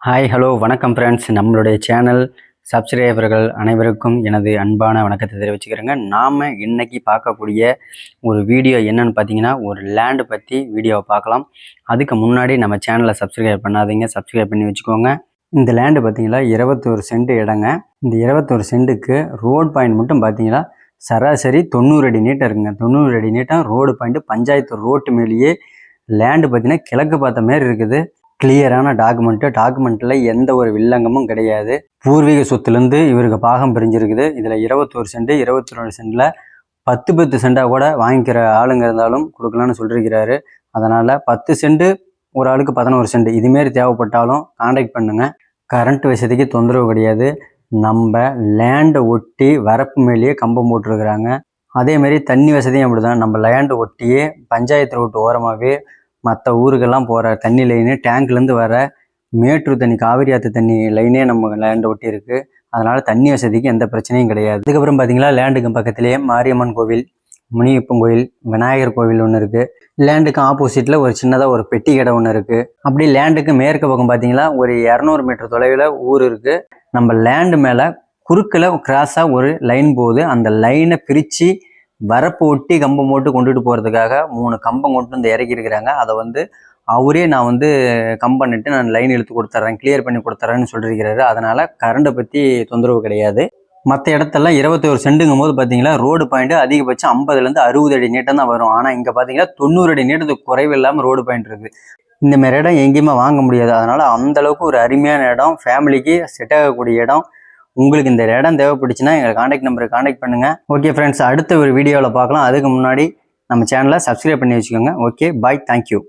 Hi hello வணக்கம் friends. நம்மளுடைய channel சப்ஸ்கிரைபர்கள் அனைவருக்கும் எனது அன்பான வணக்கத்தை தெரிவிச்சுக்கிறேங்க. நாம் இன்றைக்கி பார்க்கக்கூடிய ஒரு வீடியோ என்னென்னு பார்த்தீங்கன்னா, ஒரு லேண்டு பற்றி வீடியோவை பார்க்கலாம். அதுக்கு முன்னாடி நம்ம சேனலை சப்ஸ்கிரைப் பண்ணாதீங்க, சப்ஸ்கிரைப் பண்ணி வச்சுக்கோங்க. இந்த லேண்டு பார்த்தீங்களா 21 சென்ட் இடங்க. இந்த 21 சென்ட்டுக்கு ரோடு பாயிண்ட் மட்டும் பார்த்தீங்களா சராசரி 90 அடி நீட்டம் இருக்குங்க. 90 அடி நீட்டம் ரோடு பாயிண்ட்டு பஞ்சாயத்து ரோட்டு மேலேயே லேண்டு பார்த்தீங்கன்னா கிழக்கு பார்த்த மாரி இருக்குது. கிளியரான டாக்குமெண்ட்டில் எந்த ஒரு வில்லங்கமும் கிடையாது. பூர்வீக சொத்துலேருந்து இவருக்கு பாகம் பிரிஞ்சிருக்குது. இதில் 21 சென்ட் 22 சென்டில் 10 சென்டாக கூட வாங்கிக்கிற ஆளுங்க இருந்தாலும் கொடுக்கலான்னு சொல்லியிருக்கிறாரு. அதனால் 10 சென்ட் ஒரு ஆளுக்கு 11 சென்ட் இதுமாரி தேவைப்பட்டாலும் கான்டாக்ட் பண்ணுங்கள். கரண்ட் வசதிக்கு தொந்தரவு கிடையாது. நம்ம லேண்டை ஒட்டி வரப்பு மேலேயே கம்பம் போட்டிருக்கிறாங்க. அதேமாரி தண்ணி வசதியும் அப்படி தான். நம்ம லேண்டை ஒட்டியே பஞ்சாயத்து ரோட்டு ஓரமாகவே மற்ற ஊருக்கெல்லாம் போகிற தண்ணி லைனு, டேங்க்லேருந்து வர மேட்டூர் தண்ணி, காவிரி ஆற்று தண்ணி லைனே நம்ம லேண்டை ஒட்டி இருக்குது. அதனால் தண்ணி வசதிக்கு எந்த பிரச்சனையும் கிடையாது. அதுக்கப்புறம் பார்த்திங்களா லேண்டுக்கு பக்கத்துலேயே மாரியம்மன் கோவில், முனியப்பன் கோவில், விநாயகர் கோவில் ஒன்று இருக்குது. லேண்டுக்கு ஆப்போசிட்டில் ஒரு சின்னதாக ஒரு பெட்டி கடை ஒன்று இருக்குது. அப்படி லேண்டுக்கு மேற்கு பக்கம் பார்த்திங்களா ஒரு 200 மீட்டர் தொலைவில் ஊர் இருக்குது. நம்ம லேண்டு மேலே குறுக்கில் கிராஸாக ஒரு லைன் போகுது. அந்த லைனை பிரித்து வரப்பு ஒட்டி கம்பம் போட்டு கொண்டுட்டு போகிறதுக்காக 3 கம்பம் கொண்டு வந்து இறக்கியிருக்கிறாங்க. அதை அவரே நான் கம் பண்ணிட்டு நான் லைன் இழுத்து கொடுத்துட்றேன், கிளியர் பண்ணி கொடுத்துட்றேன்னு சொல்லியிருக்கிறாரு. அதனால் கரண்டை பற்றி தொந்தரவு கிடையாது. மற்ற இடத்தெல்லாம் 21 சென்ட்டுங்கும் போது பார்த்தீங்களா ரோடு பாயிண்ட் அதிகபட்சம் 50லேருந்து 60 அடி நீட்டம் தான் வரும். ஆனால் இங்கே பார்த்தீங்கன்னா 90 அடி நீட்டத்துக்கு குறைவு இல்லாமல் ரோடு பாயிண்ட் இருக்குது. இந்தமாரி இடம் எங்கேயுமே வாங்க முடியாது. அதனால் அந்தளவுக்கு ஒரு அருமையான இடம், ஃபேமிலிக்கு செட் ஆகக்கூடிய இடம். உங்களுக்கு இந்த இடம் தேவைப்படுச்சுன்னா எங்கள் காண்டாக்ட் நம்பருக்கு காண்டாக்ட் பண்ணுங்கள். ஓகே ஃப்ரெண்ட்ஸ், அடுத்த ஒரு வீடியோவில் பார்க்கலாம். அதுக்கு முன்னாடி நம்ம சேனலை சப்ஸ்கிரைப் பண்ணி வச்சுக்கோங்க. Okay bye, thank you.